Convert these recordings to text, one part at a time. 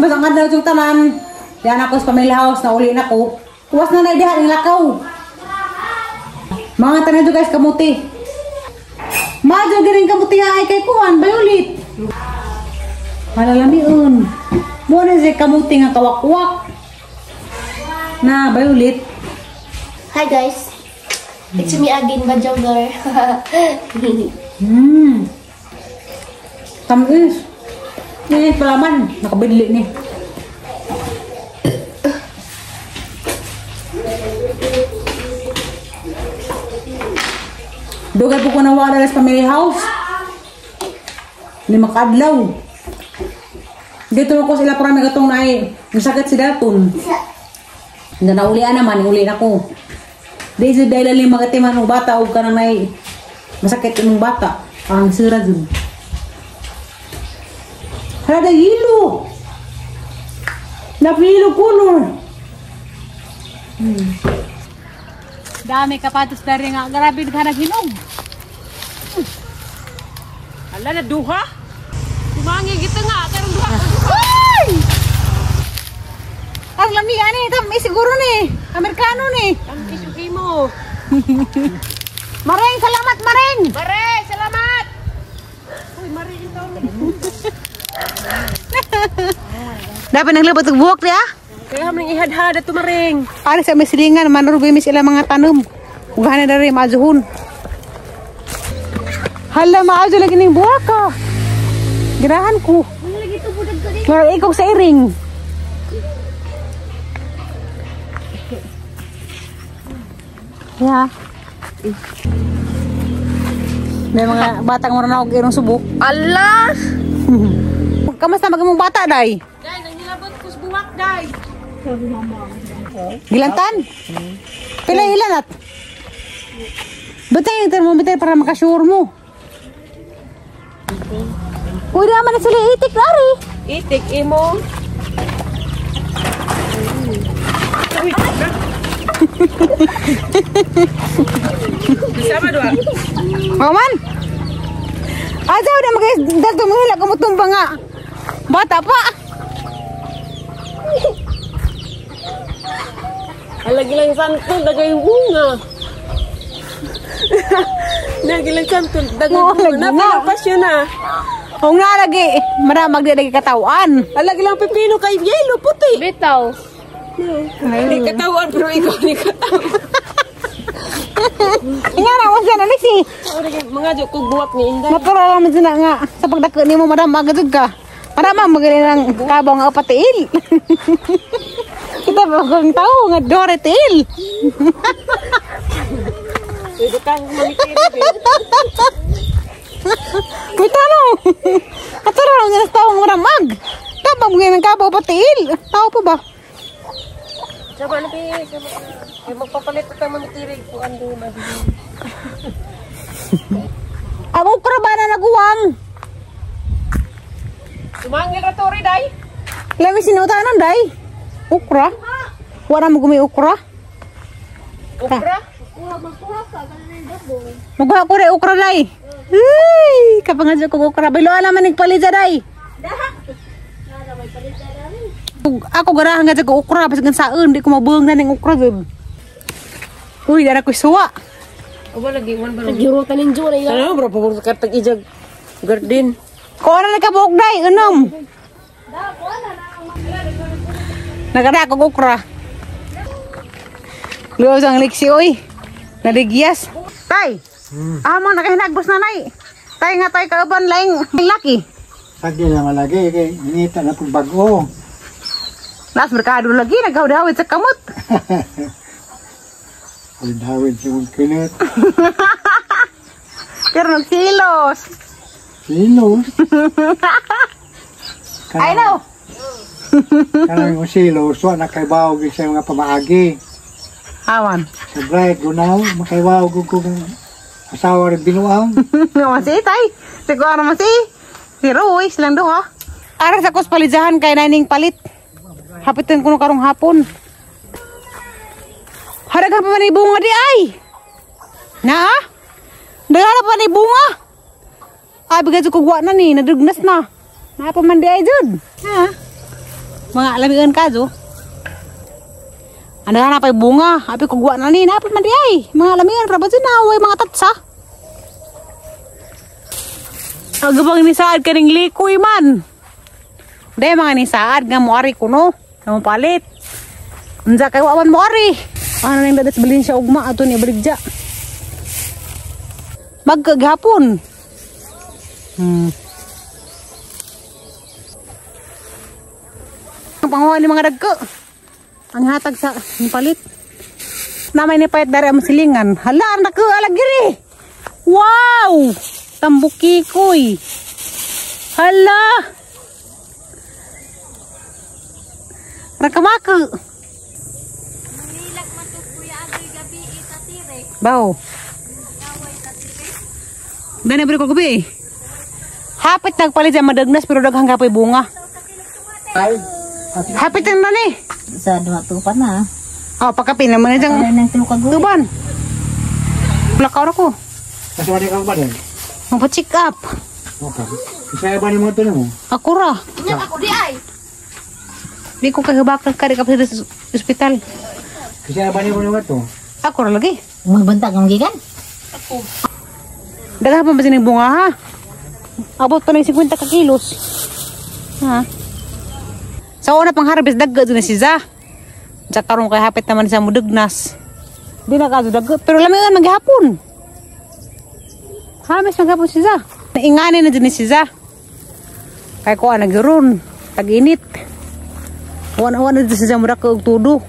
basang adlaw yung tanan. Yan ako sa family house, nauli na ko. Kuwas na naidihan, ilakaw. Mga tanan dyan guys, kamuti. Madyo galing kamuti ay kay Kuan, Violet. Malalamiun. Muna siya kamuti nga kawakwak. Na, Violet. Hi guys. It's me again, Bajogger. Tamis. Ini pelaman, nakabili ni. Dugay po ko nawala sa family house. 5 kadlaw. Dito ko sila para may gatong na ay nasakit si Dalton. Hindi na ulian naman, uli na ko. Dahil dahil lang magatiman ng bata o ka na may masakit yung bata. Ang sira dun. Hala, hilo! Napilo color. Dami kapatos na rin nga. Grabe ka naghinog. Hala na duha? Tumangi kita nga. Karang duha. Ay! Ang lamihan eh. Tami siguro ni. Amerikano ni. Ang isuki mo. Maring, salamat Maring! Mare, salamat! Uy, Mare, yung taon na. Dapat naglabot ng buwak niya. Kaya hamling ihad-hada ito, Maring. Ari sa misilingan, manurugay mis ilang mga tanong. Ugahan na rin, maazuhon. Hala, maazo lagi ng buwak ka. Girahan ko. Pero ikaw sa iring. Ya. May mga batang maranawag irong subok. Allah! Kamusta mag-imong bata, day? Day, nangilabot ko sa buwak, Day. Gilantan? Pila ilan at? Batay yung thermometer para makasure mo. Uy, naman na sila itik, Lari. Itik, imo. Sama dua. Maman? Aja udah magais dagto mo hila kamutumba nga. Bata pa. Alagilang santun, dagay bunga. Nagilang santun, dagay bunga. Napalapas yun na. Kung nga lagi, maramag di lagi katawan. Alagilang pipino kay yellow, puti. Bitaw. Hindi katawan, pero ikaw ni katawan. Nga na, wala na lisi. Mga jo kog buwak ni Inday. Natural naman sila nga. Sa pagdako ni mo, maramag agad ka. Maramag magaling ng kabaw nga patiil. Kita ba kong tao nga Doritil? Pwede kang mamitiri. Kita no. Natural naman sa tao maramag. Kapag magaling ng kabaw patiil. Tao pa ba? Saba na pi. Magpapalit pa tayo mamitiri. Kuan doon na. Ang ukra ba na naguwang? Tumangil ra tori, Day. Lami sinutanan, day. Ukra? Wala mo gumi ukra? Okra? Magkuha ko rin ukra, day. Ay, kapangadyo ko ukra. Biloan naman nagpalidya, day. Ako garahan nga ko ukra. Basta saan, di ko mabuhang na ng ukra. Uy, dara ko suwa. Aba lagi man ba? Nagirutan ng Jura yun. Ano bro, pagod katag ijag garden. Kung ano nagkabuhok, day, unom. Nagada ko ukra. Luwas ang liksi, uy. Nadigyas. Tay, amang nakahinagbos na, nay. Tay nga tay kauban laing laki. Lagi naman lagi, kay inita na pong bago. Las merkado lagi, nagkawdawid sa kamot. Pagdawid sa mong kinit. Pero nagsilos. Silos. I know. Kanang yung silos, wa nakaibaw sa mga pamaagi. Awan. Sa bride, gunaw, makaibaw ko kung asawa rin binuang. Masih, tay. Siguro masih. Pero, uy, silang doha. Aras ako sa palizahan kay naning palit. Hapitin ko karong hapon. Haraga pa ni bunga di ay. Na? Dagala pa ni bunga. Ay, bigay ko gwa na ni, nadugnas na. Na pa man di ay jud. Ha? Mga lamian ka jo. Ano na pay bunga, api ko guwa na ni napit man di ay. Mga lamian ra ba way mga tatsa. Agabang ni saad kaning likoy man. Day mga ni saad nga mo ari kuno, nga mo palit. Unsa kay wawan mo ari? Ano nang dadas balin siya ugma ato ni baligja. Magkagapon. Ang panguha ni mga dagko. Ang hatag sa palit. Namay ni payat dari ang silingan. Hala, ang dagko alagiri. Wow! Tambuki koy. Hala. Rakamaka. Mangilag man to kuya agoy gabi itatirek. Bao. Dani beri ko gabi. Hapit nagpalit sa madagnas pero daghang kapoy bunga. Hapit na ni. Sa dua tupan na. Oh, pagkapin naman dyan. Ano nang tulog ko? Tuban. Blakaw na ko. Kasi wala kang ba din? Magpa-check up. Okay. Isa ba ni mo ito na mo? Ako ra. Nya ako di ay. Di ko kahibakan ka rin kapag sa ospital. Isa ba ni mo ito? Ako ra lagi. Magbantag ang gigan. Daghan pa ba sining bunga ha? Abot pa na yung 50 kilos. Ha? Sa una pang harvest, dagga doon na si Za. Sa karong kay hapit naman siya mudugnas. Di na ka dagga. Pero lamihan maghapon. Hamis maghapon si Za. Nainganin na doon si Za. Kaya ko nagirun. Tag-init. Wana-wana doon si Za mudak ka tudo.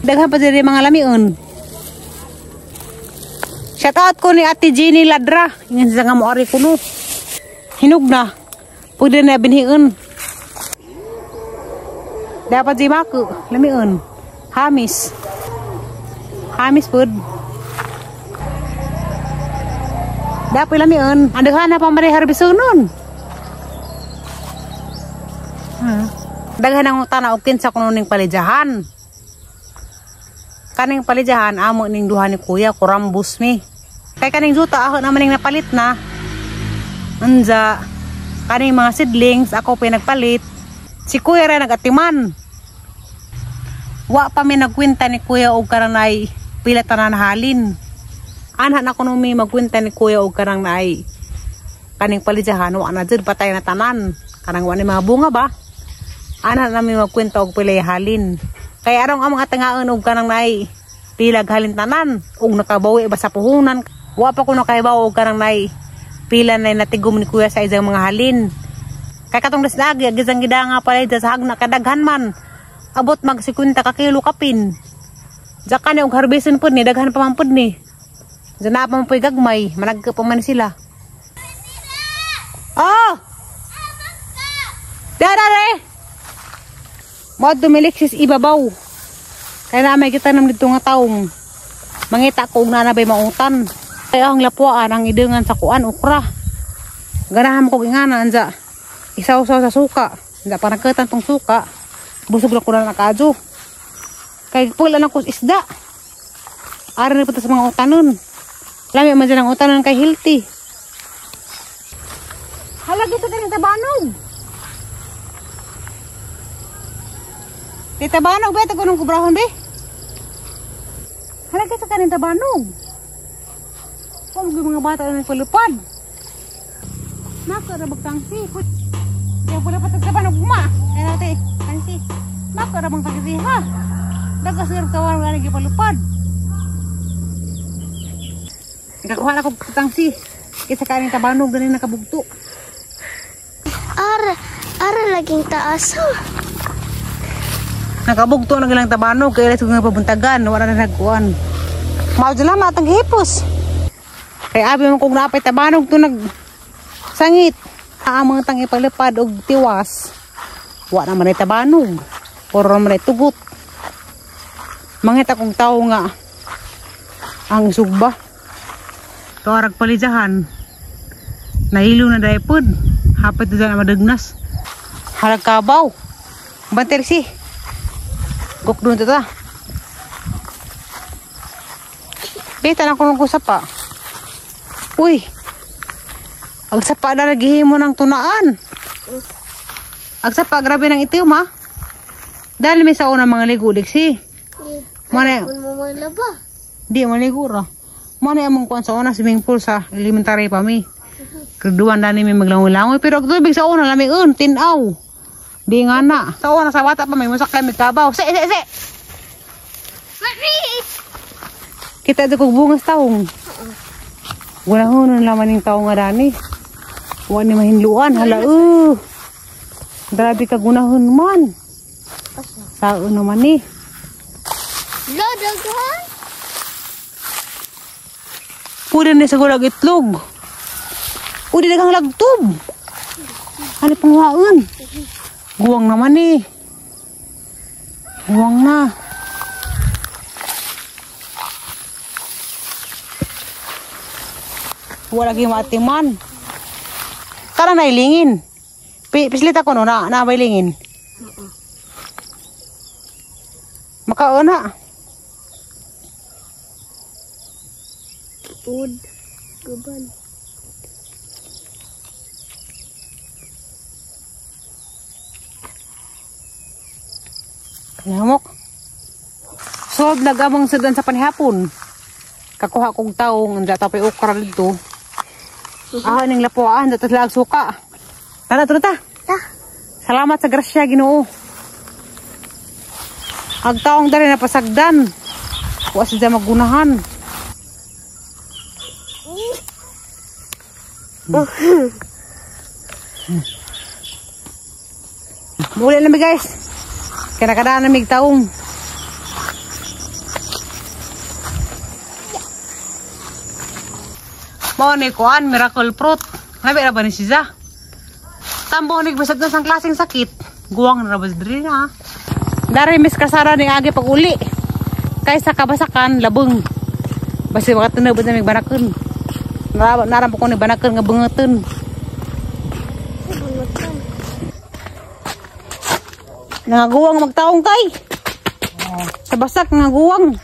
Daghan pa siya mga lamihan. Shout out ko ni Ate Jenny Ladra. Ingan siya nga mo ari kuno. Hinug na. Pwede na binhiin. Dapat si Maku. Lamiin. Hamis. Hamis food. Dapat lamiin. Andahan na pang mariharbison nun. Daghan ang utana ukin sa kununing palijahan. Kaning palijahan, amo ning duha ni kuya, kurambus mi. Kay kaning juta, ako naman ning napalit na. Unza, kaning mga seedlings, ako pinagpalit. Si kuya rin nagatiman. Wa pa mi nagkwenta ni kuya og karang naay pila tanan halin. Anha na kuno mi magkwenta ni kuya og karang naay kaning palijahan, wa na jud patay na tanan. Karang wa ni mga bunga ba? Anha na mi magkwenta og pila halin. Kaya arong among atangaan og kanang naay pilag halin tanan og nakabawi ba sa puhunan. Wa pa ko nakaibaw og kanang naay pila na natigom ni kuya sa isang mga halin. Kay katong dasdagi agizang gidanga pala sa hagna kadaghan man. Abot mag 50 ka kilo kapin. Jaka ni og harbisin pud ni daghan pa man pud ni. Jana pa man puy gagmay, managka pa man sila. Oh! Dara. Mo dumiliksis ibabaw. Kaya na may kita nam dito nga taong mangita ko na nabay mautan. Kaya ang lapuan ang idengan sa kuan okra. Ganahan ko ingana anja. Isaw-saw sa suka. Anja parang ketan tong suka. Busog lang ko na nakadyo. Kaya pula na ko isda. Ara na punta sa mga utanon. Lami man dyan ang utanon kay healthy. Hala dito ka rin tabanog. Tita Banog, beta ko nung kubrahon, be. Hala kita ka rin tabanog. Kung mga bata na nagpalupad. Nakarabag tangsi. Kaya pula patag tabanog ma. Kaya natin, tangsi. Nakarabang tangsi ha. Dagasir kawan nga nagpalupad. Nakakuha na ko tangsi. Kita ka rin tabanog na rin nakabugto. Ara laging taas. Nakabugto na gilang tabanog kaya ito nga pabuntagan wala na nagkuhan. Mao dyan lang matang hipos. Kaya abi mo kung napay tabanog to nag sangit. Amang tang ipalipad og tiwas. Wala naman ay tabanog. Puro naman ay tugot. Mangita kong tao nga ang sugba. Kawarag palijahan. Nahilo na daipod. Hapit ito dyan na madagnas. Halag kabaw. Bantir si. Gok doon ito ta. Beta na ko nung kusapa. Uy. Ang sapa na naghihimo ng tunaan. Agsa pa, grabe ng itiyo, ma. Dahil may sa unang mga ligo, diksi. Mana, di, maligo ra. Mana among kuan sa unang swimming pool sa elementary pa mi. Keduan dani may maglangoy-langoy. Pero tubig sa unang lami, tinaw. Di nga na. Sa unang sa bata pa, may musakay, may kabaw. Se. Kita ito kong bungas taong. Wala ho nun laman yung taong nga dani. Wala ni mahinluan. Hala, grabe ka gunahon man. Tao naman ni. Lodagahan? Pwede na sa gulag itlog. Pwede na kang lagtob. Ano pang waon? Guwang naman ni. Guwang na. Wala lagi matiman. Karang nailingin. Pislit ako no, nabailingin. Makauna. Wood. Guban. Kanamok. So, nagamang sudan sa panihapon. Kakuha kong taong, anda tapay okra dito. Ning lapuan, dapat lag suka. Tara, ta. Salamat sa grasya, Ginoo. Ang taong dali na pasagdan. Huwag sila magunahan. Muli namin guys. Kinakadaan namin taong. Mau ni kuan miracle fruit. Nabi na ba ni siya? Tambo ni basag na sang klaseng sakit. Guwang na rabas diri na. Dari mis kasara ni agi pag uli. Kaysa kabasakan labeng. Basi makatunod na mig banakon. Narampo ko ni banakon nga bungeuten. Nangaguwang magtaong kay. Sa basak nangaguwang.